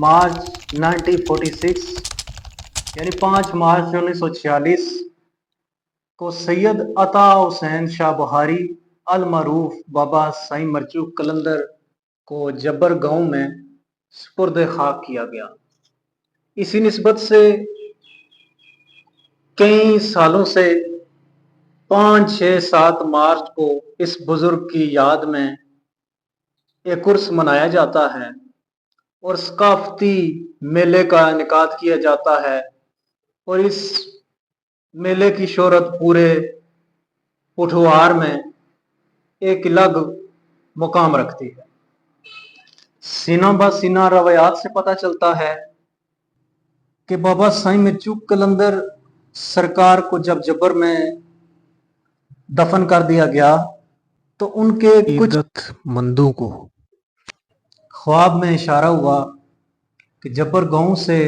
मार्च 1946 यानी 5 मार्च 1946 को सैयद अता हुसैन शाह बुहारी अल मरूफ बाबा साईं मरचूक कलंदर को जब्बर गांव में सुपुर्द खाक किया गया। इसी निस्बत से कई सालों से 5, 6, 7 मार्च को इस बुजुर्ग की याद में एक उर्स मनाया जाता है और सकाफती मेले का इनेकाद किया जाता है और इस मेले की शोहरत पूरे पुठवार में एक अलग मुकाम रखती है। सीना ब सीना रवायात से पता चलता है कि बाबा साईं मरचूक कलंदर सरकार को जब जब्बर में दफन कर दिया गया तो उनके कुछ मंदों को ख्वाब में इशारा हुआ कि जब्बर गांव से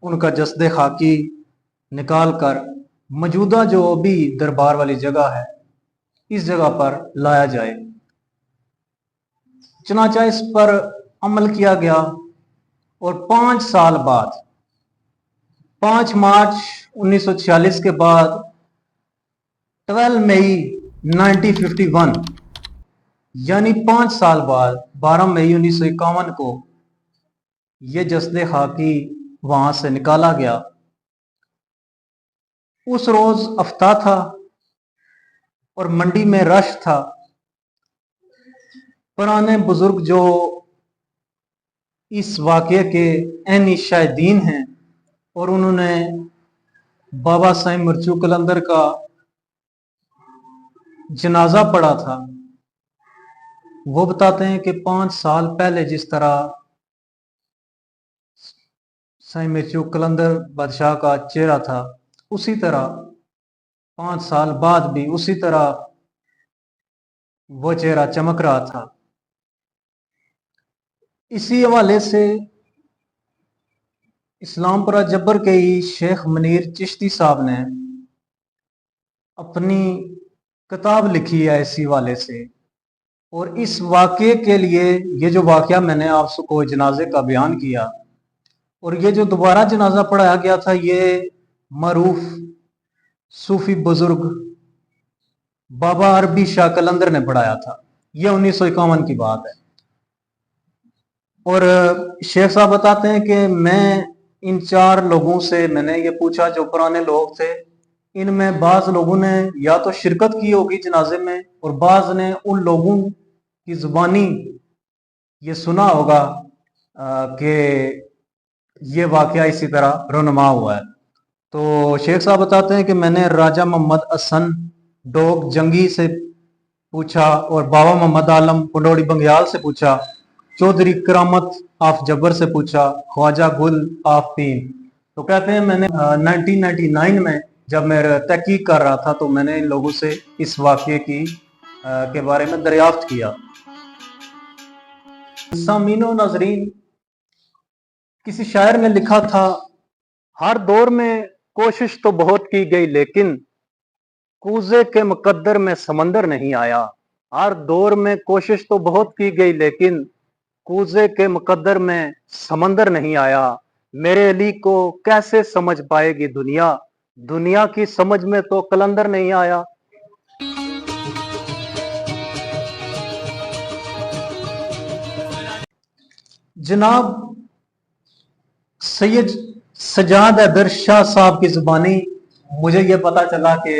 उनका जस्दे खाकी निकाल कर मौजूदा जो अभी दरबार वाली जगह है इस जगह पर लाया जाए। चुनाचा इस पर अमल किया गया और 5 साल बाद 5 मार्च 1946 के बाद 12 मई 1951 यानी 5 साल बाद 12 मई 1951 को यह जस्दे खाकी वहां से निकाला गया। उस रोज अफ्ताह था और मंडी में रश था। पुराने बुजुर्ग जो इस वाक़े के ऐनी शाहिदीन हैं और उन्होंने बाबा साईं मरचूक कलंदर का जनाजा पढ़ा था, वो बताते हैं कि 5 साल पहले जिस तरह साईं मरचूक कलंदर बादशाह का चेहरा था उसी तरह 5 साल बाद भी उसी तरह वो चेहरा चमक रहा था। इसी हवाले से इस्लामपुरा जब्बर के ही शेख मुनीर चिश्ती साहब ने अपनी किताब लिखी है इसी हवाले से और इस वाक़े के लिए ये जो वाक़या मैंने आपको जनाजे का बयान किया और ये जो दोबारा जनाजा पढ़ाया गया था ये मरूफ सूफी बुजुर्ग बाबा अरबी शाह कलंदर ने पढ़ाया था। यह 1951 की बात है और शेख साहब बताते हैं कि मैं इन 4 लोगों से मैंने ये पूछा जो पुराने लोग थे, इनमें बाज लोगों ने या तो शिरकत की होगी जनाजे में और बाज ने उन लोगों की जुबानी ये सुना होगा कि ये वाक़या इसी तरह रोनमा हुआ है। तो शेख साहब बताते हैं कि मैंने राजा मोहम्मद हसन डोग जंगी से पूछा और बाबा मोहम्मद आलम पंडोड़ी बंग्याल से पूछा, चौधरी करामत ऑफ जब्बर से पूछा, ख्वाजा गुल ऑफ पीन। तो कहते हैं मैंने 1999 में जब मैं तहकीक कर रहा था तो मैंने इन लोगों से इस वाक़े की के बारे में दरियाफ्त किया। सामीनो नाजरीन, किसी शायर ने लिखा था, हर दौर में कोशिश तो बहुत की गई लेकिन कूजे के मुकद्दर में समंदर नहीं आया। हर दौर में कोशिश तो बहुत की गई लेकिन कूजे के मुकद्दर में समंदर नहीं आया। मेरे अली को कैसे समझ पाएगी दुनिया, दुनिया की समझ में तो कलंदर नहीं आया। जनाब सैयद सजाद हैदर शाह साहब की जुबानी मुझे यह पता चला कि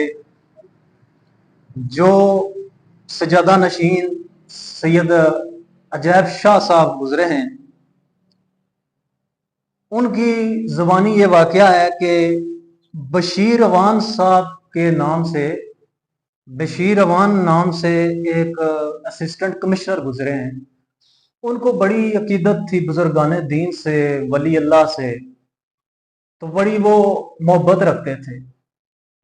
जो सजादा नशीन सैयद अजैब शाह साहब गुजरे हैं उनकी जुबानी ये वाकया है कि बशीर अवान साहब के नाम से, बशीर अवान नाम से एक असिस्टेंट कमिश्नर गुजरे हैं। उनको बड़ी अकीदत थी बुजुर्गान दीन से, वली अल्लाह से तो बड़ी वो मोहब्बत रखते थे।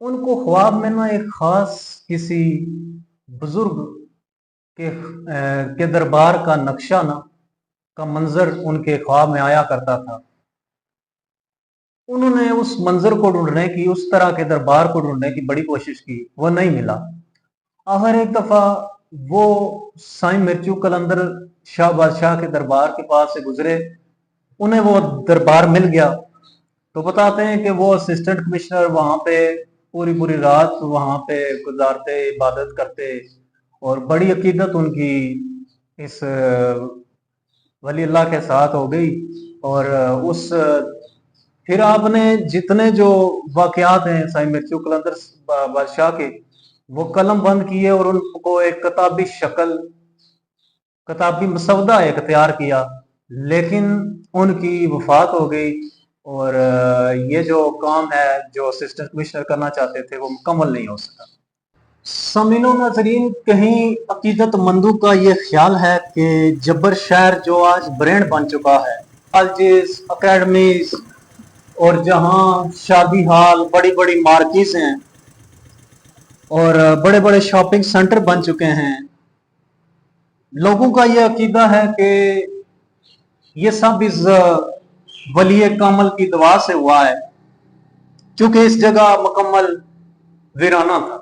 उनको ख्वाब में ना एक खास किसी बुजुर्ग के दरबार का नक्शा ना का मंजर उनके ख्वाब में आया करता था। उन्होंने उस मंजर को ढूंढने की, उस तरह के दरबार को ढूंढने की बड़ी कोशिश की, वो नहीं मिला। आखिर एक दफा वो साईं मिर्चू कलंदर शाह बादशाह के दरबार के पास से गुजरे, उन्हें वो दरबार मिल गया। तो बताते हैं कि वो असिस्टेंट कमिश्नर वहां पे पूरी पूरी रात वहां पे गुजारते, इबादत करते, और बड़ी अकीदत उनकी इस वली अल्लाह के साथ हो गई। और उस फिर आपने जितने जो वाकयात हैं साईं मिर्चू कलंदर बादशाह के, वो कलम बंद किए और उनको एक किताबी शक्ल, किताबी मसौदा एक तैयार किया, लेकिन उनकी वफात हो गई। और ये जो काम है जो असिस्टेंट कमिश्नर करना चाहते थे वो मुकम्मल नहीं हो सका। समीनो नाजरीन, कहीं अकीदत मंदों का ये ख्याल है कि जब्बर शहर जो आज ब्रांड बन चुका है, कॉलेजेस, अकेडमीज, और जहां शादी हाल, बड़ी बड़ी मार्केट्स हैं और बड़े बड़े शॉपिंग सेंटर बन चुके हैं, लोगों का ये अकीदा है कि ये सब इस वली कामल की दुआ से हुआ है, क्योंकि इस जगह मुकम्मल वीराना था।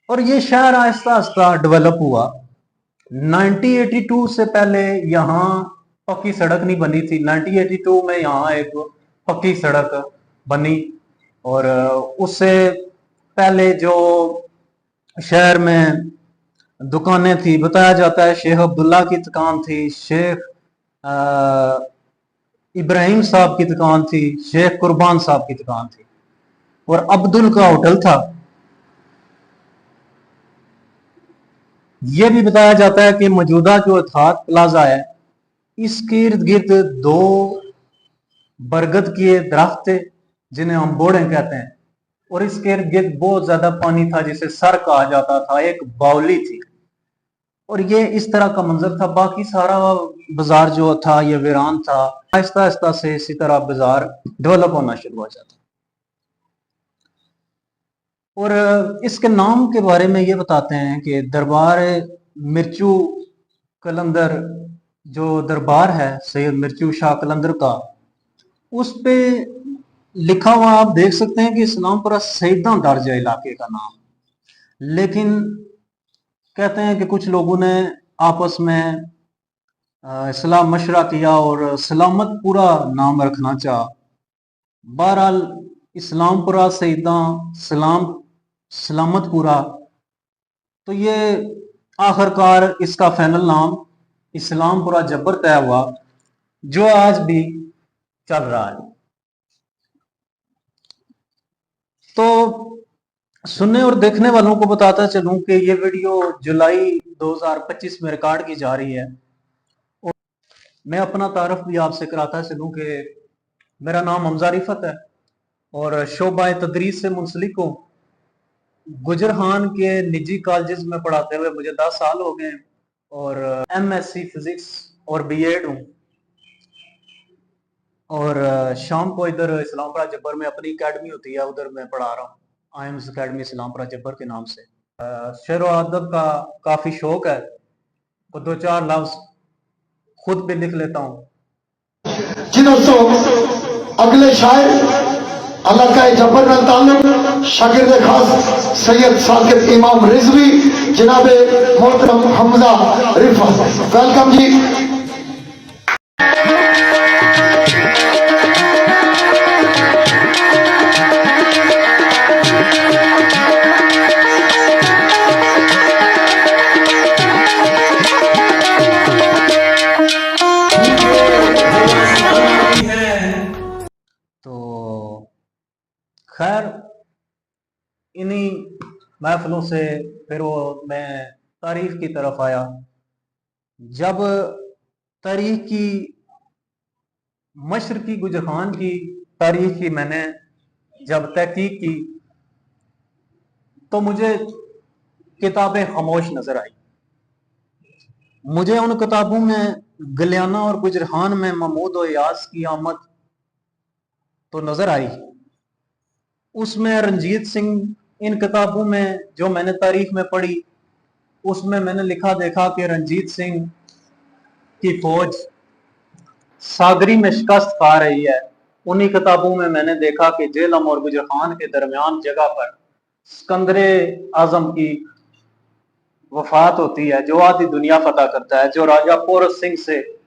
और ये शहर आहिस्ता आहिस्ता डेवलप हुआ। 1982 से पहले यहाँ पक्की सड़क नहीं बनी थी। 1982 में यहाँ एक पक्की सड़क बनी, और उससे पहले जो शहर में दुकानें थी, बताया जाता है शेख अब्दुल्ला की दुकान थी, शेख इब्राहिम साहब की दुकान थी, शेख कुर्बान साहब की दुकान थी, और अब्दुल का होटल था। यह भी बताया जाता है कि मौजूदा जो अर्थात प्लाजा है, इसके इर्द गिर्द दो बरगद के दरख्त थे जिन्हें हम बोड़े कहते हैं, और इसके इर्द गिर्द बहुत ज्यादा पानी था जिसे सर कहा जाता था, एक बावली थी, और ये इस तरह का मंजर था। बाकी सारा बाजार जो था ये वीरान था। आहिस्ता आहिस्ता से इसी तरह बाजार डेवलप होना शुरू हो जाता। और इसके नाम के बारे में ये बताते हैं कि दरबार मिर्चू कलंदर, जो दरबार है सैयद मिर्चू शाह कलंदर का, उस पे लिखा हुआ आप देख सकते हैं कि इस्लामपुरा सईदा दर्ज है इलाके का नाम। लेकिन कहते हैं कि कुछ लोगों ने आपस में सलाह मशवरा किया और सलामत पूरा नाम रखना चाहा। बहरहाल इस्लामपुरा सईदा सलामतपुरा, तो ये आखिरकार इसका फाइनल नाम इस्लामपुरा जब्बर तय हुआ, जो आज भी चल रहा है। तो सुनने और देखने वालों को बताता चलूं कि ये वीडियो जुलाई 2025 में रिकॉर्ड की जा रही है। और मैं अपना तारफ भी आपसे कराता चलूं कि मेरा नाम हमजा रिफत है और शोबा तदरीस से मुंसलिक हूँ। गुजर खान के निजी कॉलेज में पढ़ाते हुए मुझे 10 साल हो गए, और MSc फिजिक्स और BEd हूँ। और शाम को इधर इस्लामपुरा जब्बर में अपनी एकेडमी होती है, उधर मैं पढ़ा रहा हूँ, IMS एकेडमी इस्लामपुरा जब्बर के नाम से। शेर व अदब का काफी शौक है, तो दो चार लफ्ज खुद भी लिख लेता हूँ। जी दोस्तों, अगले शायर अल्लाह का जब्बर में ताल्लुक शागिर्द खास सैयद साकिब इमाम रिजवी जनाब मोहतरम हमजा रिफत, वेलकम जी। खैर, इन्हीं महफिलों से फिर वो मैं तारीख की तरफ आया। जब तारीख की मशरकी गुजर खान की तारीख की मैंने जब तहकीक की, तो मुझे किताबें खामोश नजर आई। मुझे उन किताबों में गलियाना और गुजर खान में महमूद और यास की आमद तो नजर आई। उसमें रंजीत सिंह, इन किताबों में जो मैंने तारीख में पढ़ी, उसमें मैंने लिखा देखा कि रंजीत सिंह की फौज सागरी में शिकस्त खा रही है। उन्हीं किताबों में मैंने देखा कि जेलम और गुजर खान के दरमियान जगह पर सिकंदर आजम की वफात होती है, जो आधी दुनिया फतह करता है, जो राजा पोरस सिंह से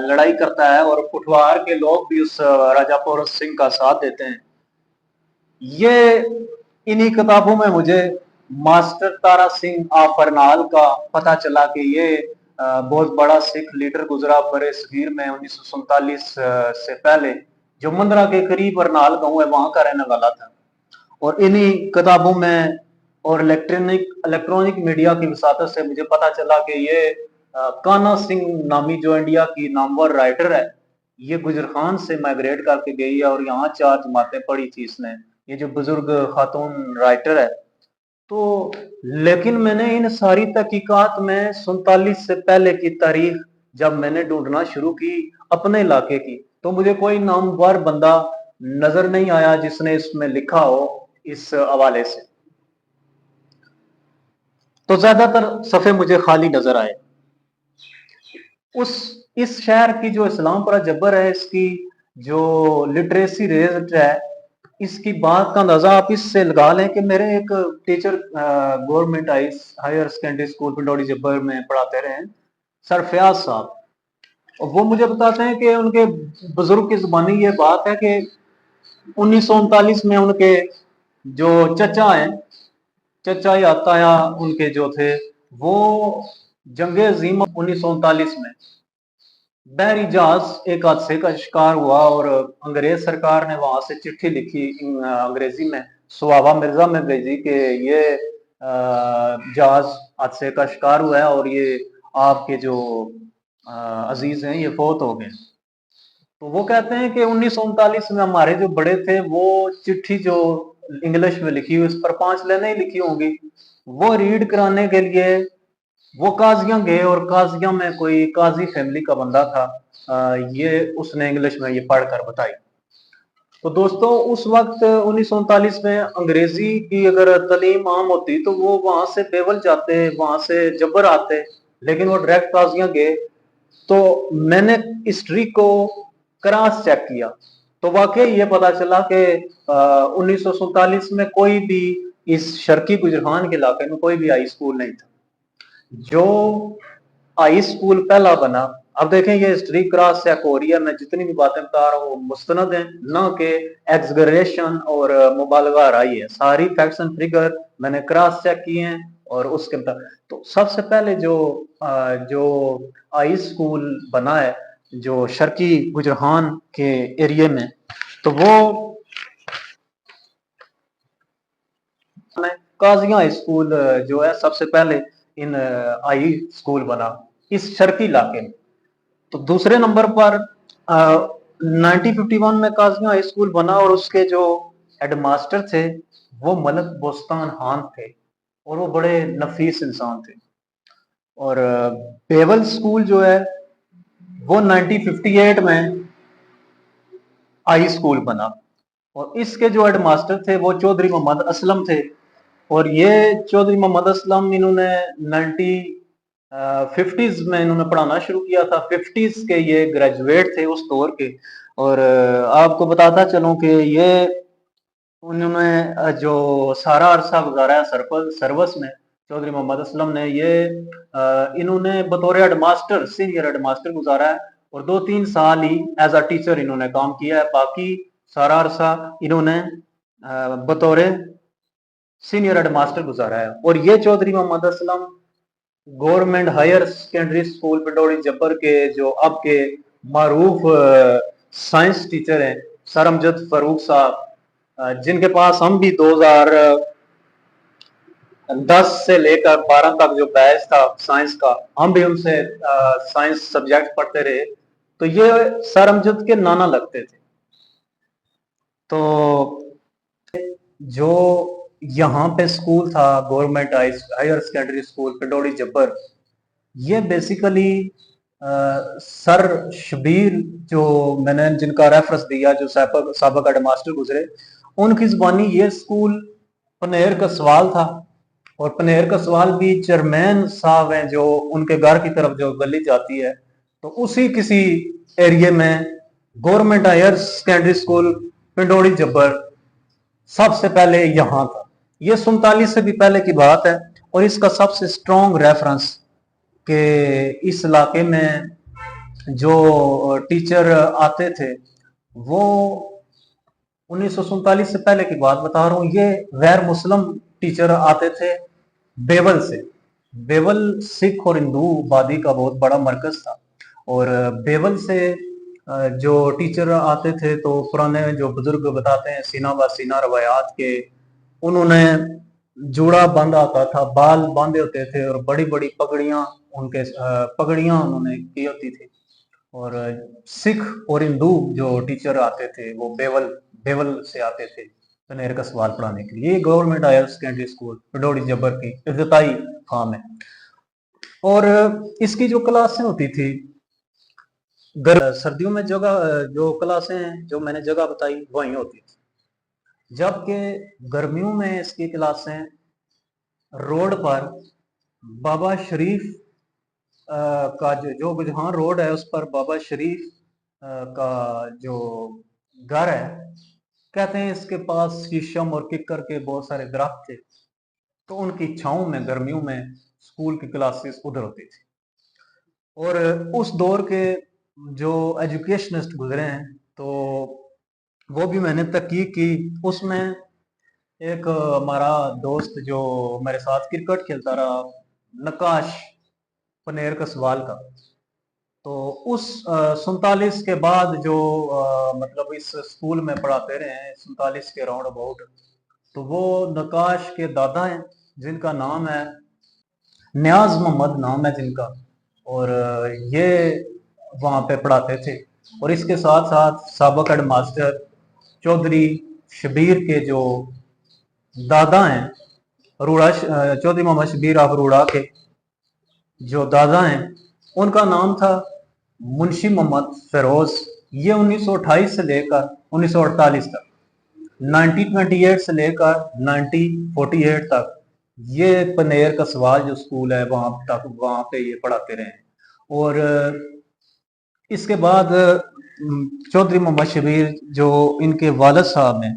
लड़ाई करता है, और पुठवार के लोग भी उस राजा पोरस सिंह का साथ देते हैं। ये इन्हीं किताबों में मुझे मास्टर तारा सिंह आफरनाल का पता चला कि ये बहुत बड़ा सिख लीडर गुजरा बरे सगीर में 1947 से पहले, जो मंदरा के करीब अरनाल गांव है वहां का रहने वाला था। और इन्हीं किताबों में और इलेक्ट्रॉनिक मीडिया की वसातत से मुझे पता चला कि ये कान्हा सिंह नामी जो इंडिया की नामवर राइटर है, ये गुजर खान से माइग्रेट करके गई है और यहाँ 4 जमातें पढ़ी थी इसने, ये जो बुजुर्ग खातून राइटर है। तो लेकिन मैंने इन सारी तहकीकात में 47 से पहले की तारीख जब मैंने ढूंढना शुरू की अपने इलाके की, तो मुझे कोई नामवर बंदा नजर नहीं आया जिसने इसमें लिखा हो इस हवाले से। तो ज्यादातर सफे मुझे खाली नजर आए। इस शहर की जो इस्लामपुरा जब्बर है, इसकी जो लिटरेसी रेट है, इसकी बात का अंदाजा आप इससे लगा लें कि मेरे एक teacher government higher secondary school Pindori Jabbar में पढ़ाते रहे, सर फयाज साहब, और वो मुझे बताते हैं कि उनके बुजुर्ग की जुबानी ये बात है कि 1939 में उनके जो चचा हैं, चचा या ताया उनके जो थे, वो जंगे अजीम 1939 में बहरी जहाज एक हादसे का शिकार हुआ और अंग्रेज सरकार ने वहां से चिट्ठी लिखी अंग्रेजी में सुहावा मिर्जा में भेजी कि ये जहाज हादसे का शिकार हुआ है और ये आपके जो अजीज हैं ये फौत हो गए। तो वो कहते हैं कि 1939 में हमारे जो बड़े थे वो चिट्ठी जो इंग्लिश में लिखी हुई उस पर 5 लाइनें ही लिखी होंगी, वो रीड कराने के लिए वो काजियां गए और काजियां में कोई काजी फैमिली का बंदा था, ये उसने इंग्लिश में ये पढ़कर बताई। तो दोस्तों उस वक्त 1939 में अंग्रेजी की अगर तालीम आम होती तो वो वहां से बेवल जाते, वहां से जबर आते, लेकिन वो डायरेक्ट काजियां गए। तो मैंने हिस्ट्री को क्रॉस चेक किया तो वाकई ये पता चला कि 1947 में कोई भी इस शर्की गुजरान के इलाके में कोई भी हाई स्कूल नहीं था। जो हाई स्कूल पहला बना, अब देखें ये हिस्ट्री क्रॉस चेक हो रही है, मैं जितनी भी बातें बता रहा हूँ मुस्तनद है, न कि एग्जगरेशन और मुबालगा राई है, सारी फैक्ट्स एंड फिगर मैंने क्रॉस चेक किए हैं। और उसके बाद तो सबसे पहले जो हाई स्कूल बना है जो शर्की गुजरान के एरिया में, तो वो काजिया हाई स्कूल जो है सबसे पहले इन हाई स्कूल बना इस शर्की इलाके में। तो दूसरे नंबर पर 1951 में काजिया हाई स्कूल बना और उसके जो हेडमास्टर थे वो मलक बोस्तान खान थे और वो बड़े नफीस इंसान थे। और बेवल स्कूल जो है वो 1958 में हाई स्कूल बना और इसके जो हेडमास्टर थे वो चौधरी मोहम्मद असलम थे। और ये चौधरी मोहम्मद असलम इन्होंने 1950s में इन्होंने पढ़ाना शुरू किया था। 50s के ये ग्रेजुएट थे उस दौर के। और आपको बताता चलूं कि ये उन्होंने जो सारा अरसा गुजारा है सर्वस में चौधरी मोहम्मद असलम ने, ये इन्होंने बतौर हेडमास्टर सीनियर हेडमास्टर गुजारा है और 2-3 साल ही एज अ टीचर इन्होंने काम किया है, बाकी सारा अरसा इन्होंने बतौर सीनियर हेडमास्टर गुजारा है। और ये Chaudhry Mohammad Aslam government higher secondary school Pindori Jabbar के जो अब के मारूफ साइंस टीचर हैं सर अमजद फारूक साहब, जिनके पास हम भी 2010 से लेकर 12 तक जो बैच था साइंस का, हम भी उनसे साइंस सब्जेक्ट पढ़ते रहे। तो ये सर अमजद के नाना लगते थे। तो जो यहाँ पे स्कूल था government higher secondary school Pindori Jabbar, ये बेसिकली सर शबीर जो मैंने जिनका रेफरेंस दिया, जो साबिक हेड मास्टर गुजरे, उनकी जुबानी ये स्कूल पनेर का सवाल था। और पनेर का सवाल भी चेयरमैन साहब हैं जो उनके घर की तरफ जो गली जाती है, तो उसी किसी एरिया में गवर्नमेंट हायर सेकेंडरी स्कूल पिंडोड़ी जब्बर सबसे पहले यहाँ था। ये 47 से भी पहले की बात है। और इसका सबसे स्ट्रॉन्ग रेफरेंस कि इस इलाके में जो टीचर आते थे वो 1947 से पहले की बात बता रहा हूँ। ये गैर मुस्लिम टीचर आते थे बेवल से। बेवल सिख और हिंदू आबादी का बहुत बड़ा मरकज था। और बेवल से जो टीचर आते थे तो पुराने जो बुजुर्ग बताते हैं सीना ब सीना रवायात के, उन्होंने जूड़ा बांधा आता था, बाल बांधे होते थे और बड़ी बड़ी पगड़ियां पगड़ियां उन्होंने की होती थी। और सिख और हिंदू जो टीचर आते थे वो बेवल से आते थे पनेर का सवाल पढ़ाने के लिए। गवर्नमेंट हायर सेकेंडरी स्कूल पिंडोड़ी जब्बर की इफ्तिताई फार्म है। और इसकी जो क्लासें होती थी, सर्दियों में जगह जो क्लासें हैं जो मैंने जगह बताई वहीं होती थी, जबकि गर्मियों में इसकी क्लासें रोड पर बाबा शरीफ का जो जहाँ रोड है उस पर बाबा शरीफ का जो घर है, कहते हैं इसके पास शीशम और किक्कर के बहुत सारे दरख्त थे, तो उनकी छांव में गर्मियों में स्कूल की क्लासेस उधर होती थी। और उस दौर के जो एजुकेशनिस्ट गुजरे हैं तो वो भी मैंने तहकीक की। उसमें एक हमारा दोस्त जो मेरे साथ क्रिकेट खेलता रहा, नकाश पनेर का सवाल का, तो उस 47 के बाद जो मतलब इस स्कूल में पढ़ाते रहे हैं 47 के राउंड अबाउट, तो वो नकाश के दादा हैं जिनका नाम है न्याज मोहम्मद नाम है जिनका। और ये वहाँ पे पढ़ाते थे। और इसके साथ साथ साबिक हेड मास्टर चौधरी शबीर के जो दादा हैं, रूड़ा चौधरी मोहम्मद शबीर ऑफ रूड़ा के जो दादा हैं, उनका नाम था मुंशी मोहम्मद फिरोज। ये 1928 से लेकर 1948 तक, 1928 से लेकर 1948 तक ये पनेर का सवाल जो स्कूल है वहां पे ये पढ़ाते रहे। और इसके बाद चौधरी मोहम्मद शबीर जो इनके वालिद साहब हैं,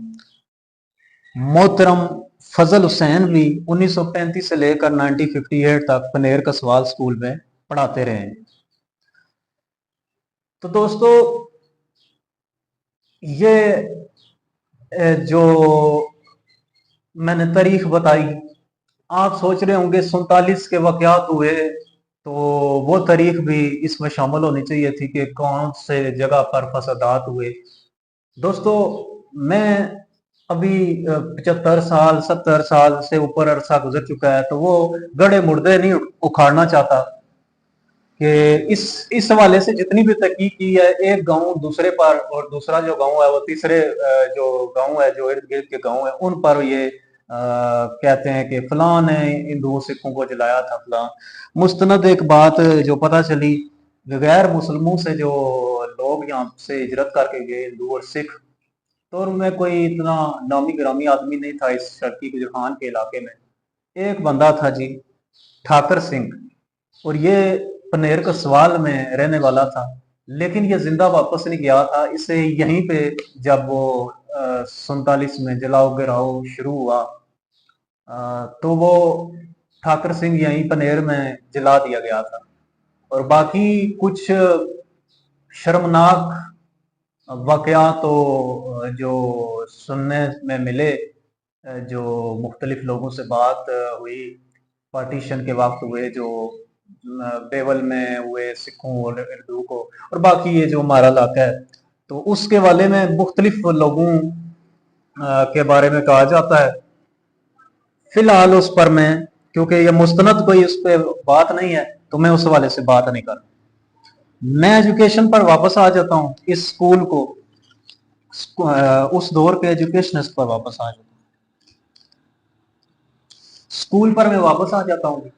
मोहतरम फजल हुसैन भी 1935 से लेकर 1958 तक पनेर का सवाल स्कूल में पढ़ाते रहे। तो दोस्तों ये जो मैंने तारीख बताई, आप सोच रहे होंगे 47 के वाकयात हुए तो वो तारीख भी इसमें शामिल होनी चाहिए थी कि कौन से जगह पर फसादात हुए। दोस्तों मैं अभी 75 साल 70 साल से ऊपर अरसा गुजर चुका है, तो वो गड़े मुर्दे नहीं उखाड़ना चाहता कि इस हवाले से जितनी भी तहकीक की है, एक गांव दूसरे पर और दूसरा जो गांव है वो तीसरे जो गांव है जो इर्द गिर्द के गांव है उन पर ये कहते हैं कि फलां ने हिंदुओं सिखों को जलाया था फलां। मुस्तनद एक बात जो पता चली, गैर मुसलमों से जो लोग यहाँ से हिजरत करके गए हिंदू और सिख, तो उनमें कोई इतना नामी ग्रामी आदमी नहीं था इस शर्की गुजरखान के इलाके में। एक बंदा था जी ठाकर सिंह, और ये पनेर का सवाल में रहने वाला था, लेकिन ये जिंदा वापस नहीं गया था। इसे यहीं पे जब वो 47 में जलाओ गिराओ शुरू हुआ तो वो ठाकर सिंह यहीं पनेर में जला दिया गया था। और बाकी कुछ शर्मनाक वाकया तो जो सुनने में मिले, जो मुख्तलिफ लोगों से बात हुई, पार्टीशन के वक्त हुए जो बेवल में हुए सिखों और हिंदू को, और बाकी ये जो हमारा इलाका है तो उसके वाले में मुख्तलिफ लोगों के बारे में कहा जाता है। फिलहाल उस पर मैं, क्योंकि ये मुस्तनद कोई उस पर बात नहीं है, तो मैं उस वाले से बात नहीं कर। मैं एजुकेशन पर वापस आ जाता हूँ, इस स्कूल को उस दौर के एजुकेशनिस्ट पर वापस आ जाता हूँ, स्कूल पर मैं वापस आ जाता हूँ।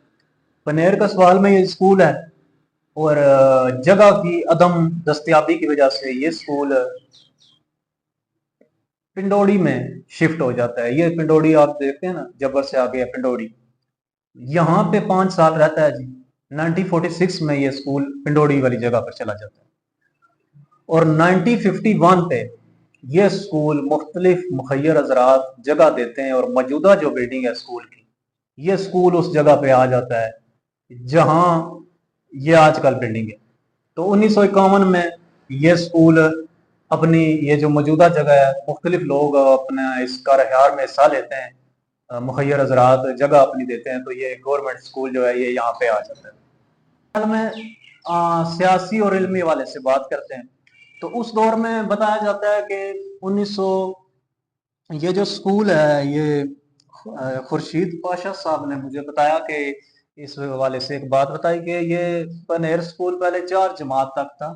पनेर का सवाल में ये स्कूल है, اور جگہ کی عدم دستیابی کی وجہ سے یہ اسکول پنڈوڑی میں شفٹ ہو جاتا ہے. یہ پنڈوڑی آپ دیکھتے ہیں نا, جبر سے آگے ہے پنڈوڑی, یہاں پہ 5 سال رہتا ہے جی. 1946 میں یہ اسکول پنڈوڑی والی جگہ پر چلا جاتا ہے, اور 1951 پہ یہ اسکول مختلف مخیر حضرات جگہ دیتے ہیں, اور موجودہ جو بلڈنگ ہے اسکول کی, یہ اسکول اس جگہ پہ آ جاتا ہے جہاں یہ آج کل بلڈنگ ہے. تو 1951 میں یہ اسکول اپنی یہ جو موجودہ جگہ ہے, مختلف لوگ اپنا اس کارہار میں حصہ لیتے ہیں, مخیر حضرات جگہ اپنی دیتے ہیں, تو یہ گورنمنٹ اسکول جو ہے یہ یہاں پہ آ جاتا ہے. میں سیاسی اور علمی حوالے سے بات کرتے ہیں تو اس دور میں بتایا جاتا ہے کہ 1900 یہ جو اسکول ہے یہ خورشید پاشا صاحب نے مجھے بتایا کہ اس حوالے سے ایک بات بتائی کہ یہ پنیر اسکول پہلے 4 جماعت تک تھا,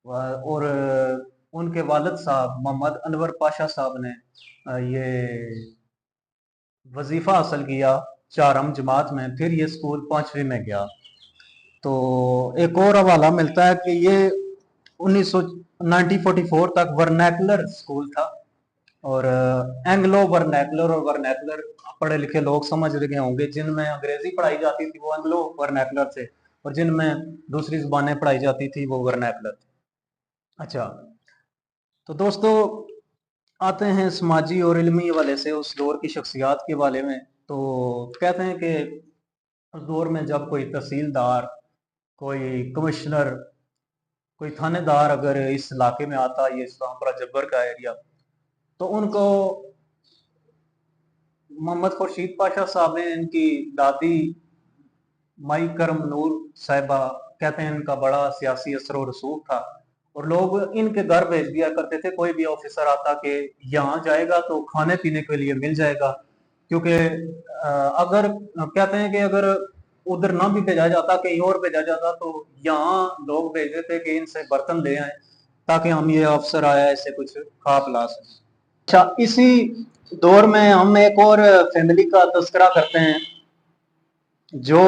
اور ان کے والد صاحب محمد انور پاشا صاحب نے یہ وظیفہ حاصل کیا 4م جماعت میں, پھر یہ اسکول 5ویں میں گیا. تو ایک اور حوالہ ملتا ہے کہ یہ 1944 تک ورنیکولر اسکول تھا, اور اینگلو ورنیکولر اور ورنیکولر پڑھے لکھے لوگ سمجھ رہے ہوں گے, جن میں انگریزی پڑھائی جاتی تھی وہ اینگلو ورنیکولر تھے, اور جن میں دوسری زبانیں پڑھائی جاتی تھی وہ ورنیکولر تھے. اچھا, تو دوستو آتے ہیں سماجی اور علمی حوالے سے اس دور کی شخصیات کے حوالے میں. تو کہتے ہیں کہ اس دور میں جب کوئی تحصیلدار, کوئی کمشنر, کوئی تھانے دار اگر اس علاقے میں آتا, یہ اسلام پورہ جبر کا ایریا, تو ان کو محمد خورشید پاشا صاحب نے, ان کی دادی مائی کرم نور صاحبہ, کہتے ہیں ان کا بڑا سیاسی اثر و رسوخ تھا, اور لوگ ان کے گھر بھیج دیا کرتے تھے. کوئی بھی آفیسر آتا کہ یہاں جائے گا تو کھانے پینے کے لیے مل جائے گا, کیونکہ اگر کہتے ہیں کہ اگر ادھر نہ بھی بھیجا جاتا, کہیں اور بھیجا جاتا, تو یہاں لوگ بھیجتے تھے کہ ان سے برتن لے آئیں تاکہ ہم یہ افسر آیا ایسے کچھ کھا پلا سکیں. اچھا, اسی دور میں ہم ایک اور فیملی کا تذکرہ کرتے ہیں جو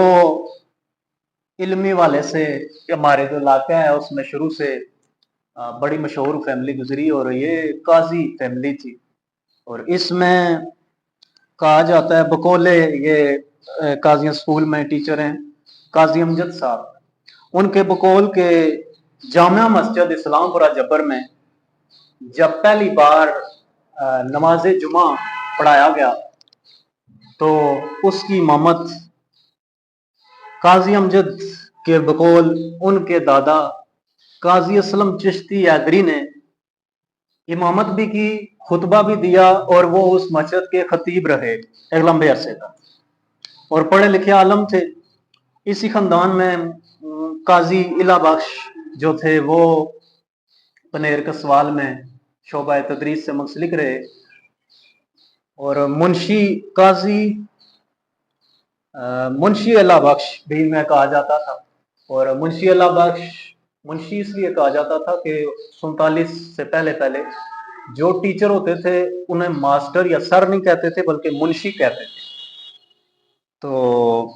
علمی والے سے ہمارے جو علاقہ ہے اس میں شروع سے بڑی مشہور فیملی گزری, اور یہ قاضی فیملی تھی. اور اس میں کہا جاتا ہے بکولے, یہ قاضی اسکول میں ٹیچر ہیں قاضی امجد صاحب, ان کے بقول کے جامعہ مسجد اسلام پورہ جبر میں جب پہلی بار نماز جمعہ پڑھایا گیا تو اس کی امامت قاضی امجد کے بقول ان کے دادا قاضی اسلم چشتی حیدری نے امامت بھی کی, خطبہ بھی دیا, اور وہ اس مسجد کے خطیب رہے ایک لمبے عرصے تک, اور پڑھے لکھے عالم تھے. اسی خاندان میں قاضی الہ بخش جو تھے وہ پنیر کے سوال میں شعبہ تدریس سے منسلک رہے, اور منشی قاضی منشی الہ بخش بھی میں کہا جاتا تھا. اور منشی الہ بخش منشی اس لیے کہا جاتا تھا کہ 47 سے پہلے جو ٹیچر ہوتے تھے انہیں ماسٹر یا سر نہیں کہتے تھے بلکہ منشی کہتے تھے. تو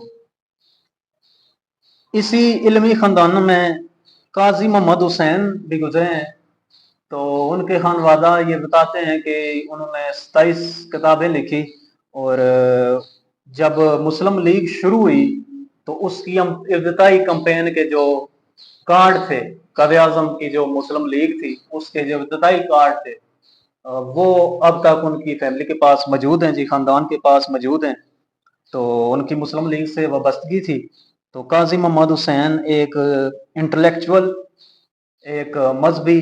اسی علمی خاندان میں قاضی محمد حسین بھی گزرے ہیں. تو ان کے خانوادہ یہ بتاتے ہیں کہ انہوں نے 27 کتابیں لکھی, اور جب مسلم لیگ شروع ہوئی تو اس کی ابتدائی کمپین کے جو کارڈ تھے, قائد اعظم کی جو مسلم لیگ تھی اس کے جو ابتدائی کارڈ تھے وہ اب تک ان کی فیملی کے پاس موجود ہیں جی, خاندان کے پاس موجود ہیں. تو ان کی مسلم لیگ سے وابستگی تھی. تو قاضی محمد حسین ایک انٹلیکچول, ایک مذہبی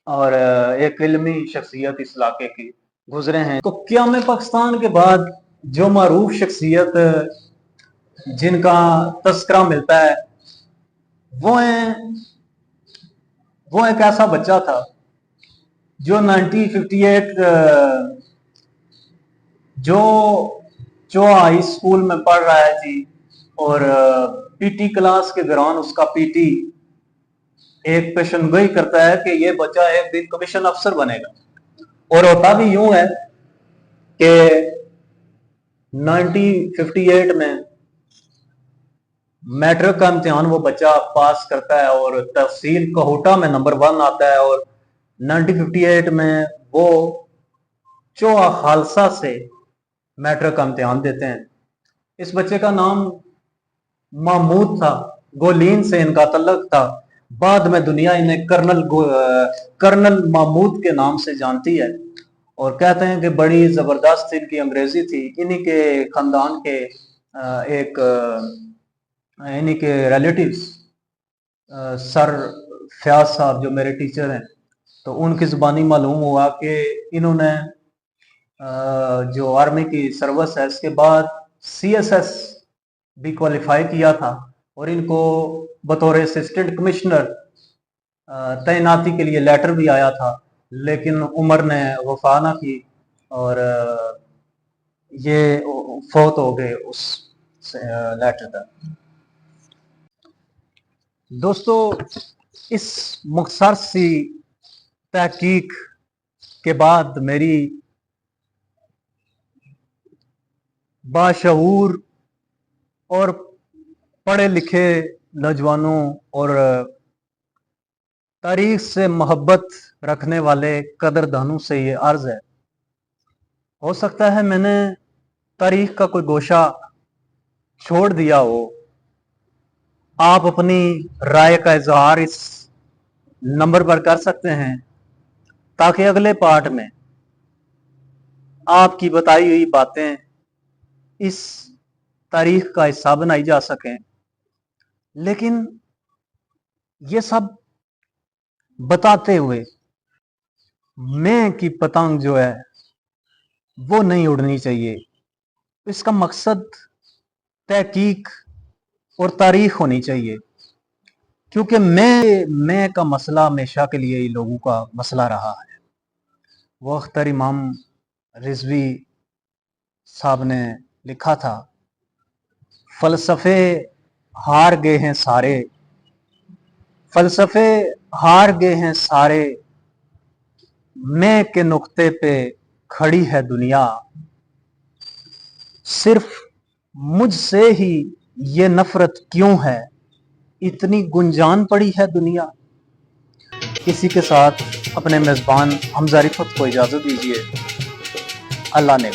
اور ایک علمی شخصیت اس علاقے کی گزرے ہیں. تو قیام پاکستان کے بعد جو معروف شخصیت جن کا تذکرہ ملتا ہے وہ ایک ایسا بچہ تھا جو 1958 جو ہائی اسکول میں پڑھ رہا ہے جی, اور پی ٹی کلاس کے دوران اس کا پی ٹی ایک پیشن گوئی کرتا ہے کہ یہ بچہ ایک دن کمیشن افسر بنے گا. اور ہوتا بھی یوں ہے کہ 1958 میں मैट्रिक का इम्तिहान वो बच्चा पास करता है और तहसील कहोटा में नंबर 1 आता है, और 1958 में वो चोआ खालसा से मैट्रिक का इम्तिहान देते हैं। इस बच्चे का नाम महमूद था, गोलीन से इनका तल्लक था। बाद में दुनिया इन्हें कर्नल महमूद के नाम से जानती है, और कहते हैं कि बड़ी जबरदस्त इनकी अंग्रेजी थी। इन्हीं के खानदान के इन्हीं के रिलेटिव्स सर फयाज साहब जो मेरे टीचर हैं, तो उनकी जुबानी मालूम हुआ कि इन्होंने जो आर्मी की सर्विस है इसके बाद CSS भी क्वालिफाई किया था, और इनको बतौर असिस्टेंट कमिश्नर तैनाती के लिए लेटर भी आया था, लेकिन उमर ने वफा ना की और ये फौत हो गए उस लेटर तक। दोस्तों, इस मुख्तसर सी तहकीक के बाद मेरी बाशऊर और पढ़े लिखे नौजवानों और तारीख से मोहब्बत रखने वाले कदरदानों से ये अर्ज है, हो सकता है मैंने तारीख का कोई गोशा छोड़ दिया हो। आप अपनी राय का इजहार इस नंबर पर कर सकते हैं, ताकि अगले पार्ट में आपकी बताई हुई बातें इस तारीख का हिस्सा बनाई जा सकें। लेकिन ये सब बताते हुए मैं की पतंग जो है वो नहीं उड़नी चाहिए। इसका मकसद तहकीक और तारीख होनी चाहिए, क्योंकि मैं का मसला हमेशा के लिए लोगों का मसला रहा है। वो अख्तर इमाम रिजवी साहब ने लिखा था, फलसफे हार गए हैं सारे, फलसफे हार गए हैं सारे, मैं के नुक्ते पे खड़ी है दुनिया, सिर्फ मुझसे ही ये नफरत क्यों है, इतनी गुंजान पड़ी है दुनिया। इसी के साथ अपने मेजबान हमजा रिफत को इजाजत दीजिए। अल्लाह ने